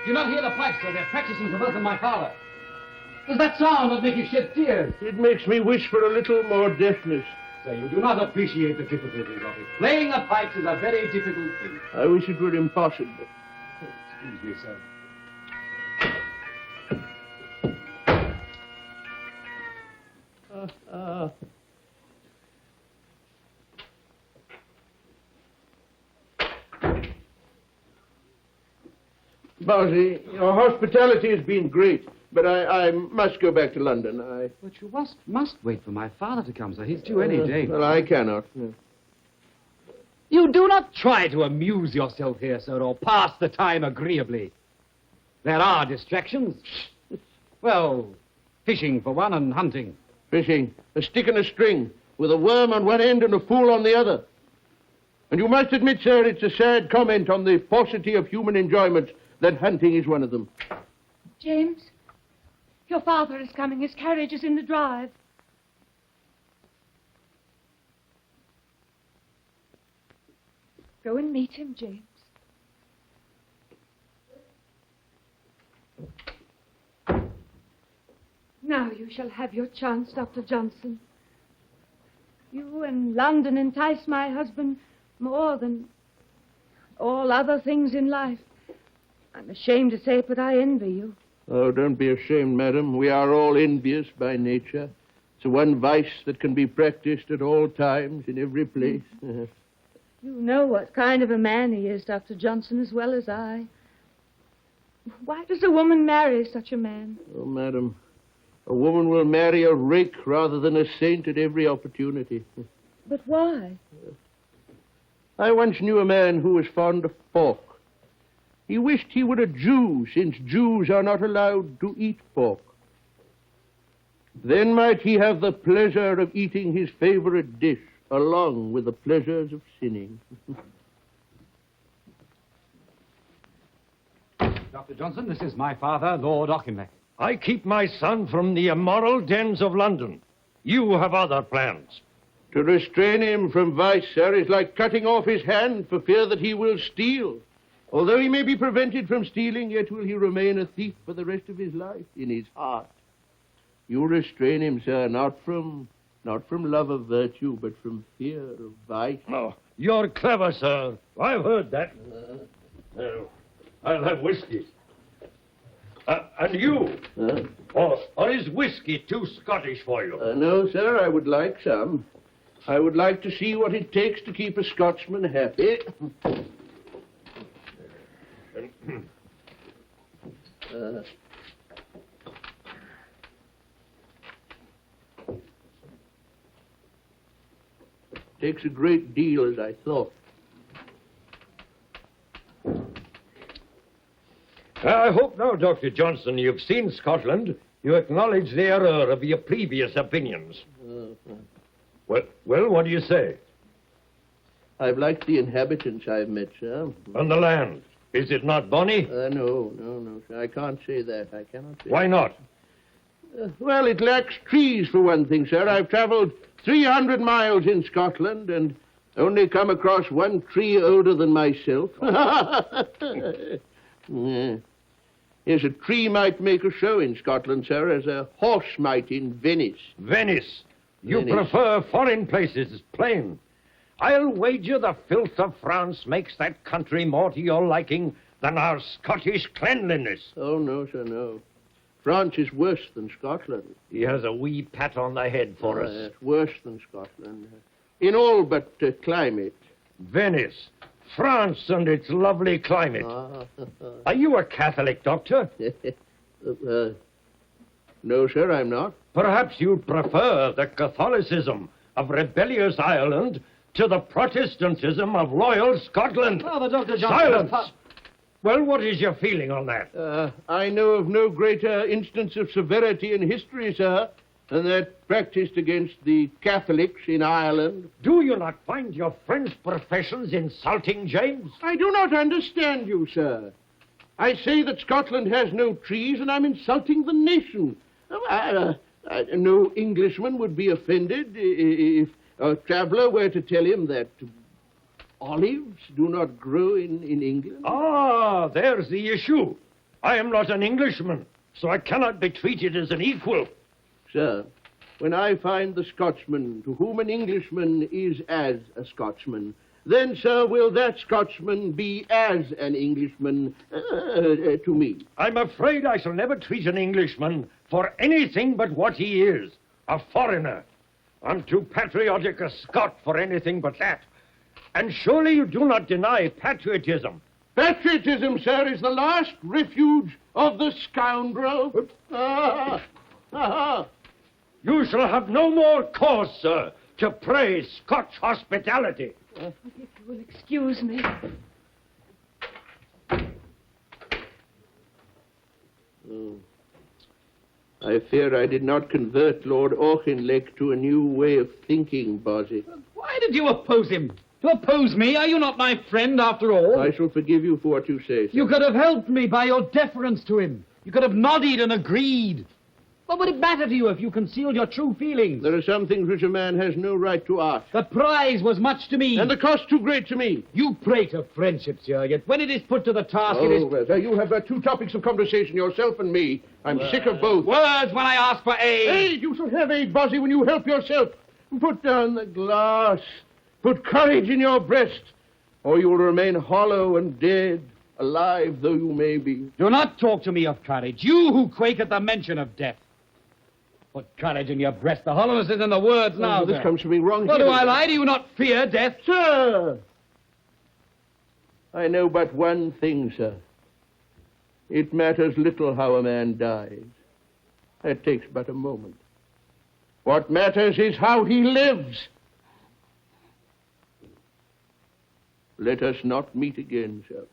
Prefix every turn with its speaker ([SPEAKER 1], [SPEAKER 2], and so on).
[SPEAKER 1] Do you not hear the pipes, sir? They're practicing to welcome my father. Does that sound that make you shed tears?
[SPEAKER 2] It makes me wish for a little more deftness.
[SPEAKER 1] Sir, you do not appreciate the difficulties of it. Playing the pipes is a very difficult thing.
[SPEAKER 2] I wish it were impossible.
[SPEAKER 1] Excuse me, sir.
[SPEAKER 2] Basil, your hospitality has been great, but I must go back to London.
[SPEAKER 1] But you must wait for my father to come, sir. He's due any day.
[SPEAKER 2] Well, I cannot. No.
[SPEAKER 1] You do not try to amuse yourself here, sir, or pass the time agreeably. There are distractions. Well, fishing for one and hunting.
[SPEAKER 2] Fishing, a stick and a string, with a worm on one end and a fool on the other. And you must admit, sir, it's a sad comment on the paucity of human enjoyment that hunting is one of them.
[SPEAKER 3] James, your father is coming. His carriage is in the drive. Go and meet him, James. Now you shall have your chance, Dr. Johnson. You and London entice my husband more than all other things in life. I'm ashamed to say it, but I envy you.
[SPEAKER 2] Oh, don't be ashamed, madam. We are all envious by nature. It's one vice that can be practiced at all times, in every place.
[SPEAKER 3] You know what kind of a man he is, Dr. Johnson, as well as I. Why does a woman marry such a man?
[SPEAKER 2] Oh, madam, a woman will marry a rake rather than a saint at every opportunity.
[SPEAKER 3] But why?
[SPEAKER 2] I once knew a man who was fond of pork. He wished he were a Jew, since Jews are not allowed to eat pork. Then might he have the pleasure of eating his favorite dish, along with the pleasures of sinning.
[SPEAKER 1] Dr. Johnson, this is my father, Lord Auchinleck.
[SPEAKER 4] I keep my son from the immoral dens of London. You have other plans.
[SPEAKER 2] To restrain him from vice, sir, is like cutting off his hand for fear that he will steal. Although he may be prevented from stealing, yet will he remain a thief for the rest of his life in his heart. You restrain him, sir, not from love of virtue, but from fear of vice.
[SPEAKER 4] Oh, you're clever, sir. I've heard that. I'll have whiskey. And you? Or is whiskey too Scottish for you?
[SPEAKER 2] No, sir, I would like some. I would like to see what it takes to keep a Scotsman happy. Takes a great deal, as I thought.
[SPEAKER 4] I hope now, Dr. Johnson, you've seen Scotland. You acknowledge the error of your previous opinions. Well, what do you say?
[SPEAKER 2] I've liked the inhabitants I've met, sir.
[SPEAKER 4] And the land? Is it not bonny?
[SPEAKER 2] No, sir. I can't say that. I cannot say
[SPEAKER 4] Why not?
[SPEAKER 2] Well, it lacks trees, for one thing, sir. I've traveled 300 miles in Scotland and only come across one tree older than myself. Yes, a tree might make a show in Scotland, sir, as a horse might in Venice.
[SPEAKER 4] Venice? You prefer foreign places, plain. I'll wager the filth of France makes that country more to your liking than our Scottish cleanliness.
[SPEAKER 2] Oh, no, sir, no. France is worse than Scotland.
[SPEAKER 4] He has a wee pat on the head for us.
[SPEAKER 2] It's worse than Scotland. In all but climate.
[SPEAKER 4] Venice. France and its lovely climate. Are you a Catholic, Doctor?
[SPEAKER 2] No, sir, I'm not.
[SPEAKER 4] Perhaps you prefer the Catholicism of rebellious Ireland to the Protestantism of loyal Scotland.
[SPEAKER 1] Father, Dr. Johnson.
[SPEAKER 4] Silence! Well, what is your feeling on that?
[SPEAKER 2] I know of no greater instance of severity in history, sir, than that practiced against the Catholics in Ireland.
[SPEAKER 4] Do you not find your friend's professions insulting, James?
[SPEAKER 2] I do not understand you, sir. I say that Scotland has no trees, and I'm insulting the nation. No Englishman would be offended if a traveler were to tell him that olives do not grow in England.
[SPEAKER 4] Ah, there's the issue. I am not an Englishman, so I cannot be treated as an equal.
[SPEAKER 2] Sir, when I find the Scotchman to whom an Englishman is as a Scotchman, then, sir, will that Scotchman be as an Englishman to me.
[SPEAKER 4] I'm afraid I shall never treat an Englishman for anything but what he is, a foreigner. I'm too patriotic a Scot for anything but that. And surely you do not deny patriotism.
[SPEAKER 2] Patriotism, sir, is the last refuge of the scoundrel.
[SPEAKER 4] You shall have no more cause, sir, to praise Scotch hospitality.
[SPEAKER 3] If you will excuse me.
[SPEAKER 2] Oh. I fear I did not convert Lord Auchinleck to a new way of thinking, Basil.
[SPEAKER 1] Why did you oppose him? To oppose me? Are you not my friend, after all?
[SPEAKER 2] I shall forgive you for what you say, sir.
[SPEAKER 1] You could have helped me by your deference to him. You could have nodded and agreed. What would it matter to you if you concealed your true feelings?
[SPEAKER 2] There are some things which a man has no right to ask.
[SPEAKER 1] The prize was much to me.
[SPEAKER 2] And the cost too great to me.
[SPEAKER 1] You prate of friendship, sir, yet when it is put to the task, it is...
[SPEAKER 2] well, you have two topics of conversation, yourself and me. I'm sick of both.
[SPEAKER 1] Words when I ask for aid.
[SPEAKER 2] Aid! You shall have aid, Bossy, when you help yourself. Put down the glass. Put courage in your breast, or you will remain hollow and dead, alive though you may be.
[SPEAKER 1] Do not talk to me of courage, you who quake at the mention of death. Put courage in your breast. The hollowness is in the words now,
[SPEAKER 2] This
[SPEAKER 1] sir.
[SPEAKER 2] comes from me wrong
[SPEAKER 1] Well,
[SPEAKER 2] here.
[SPEAKER 1] do I lie? Do you not fear death?
[SPEAKER 2] Sir! I know but one thing, sir. It matters little how a man dies. That takes but a moment. What matters is how he lives. Let us not meet again, sir.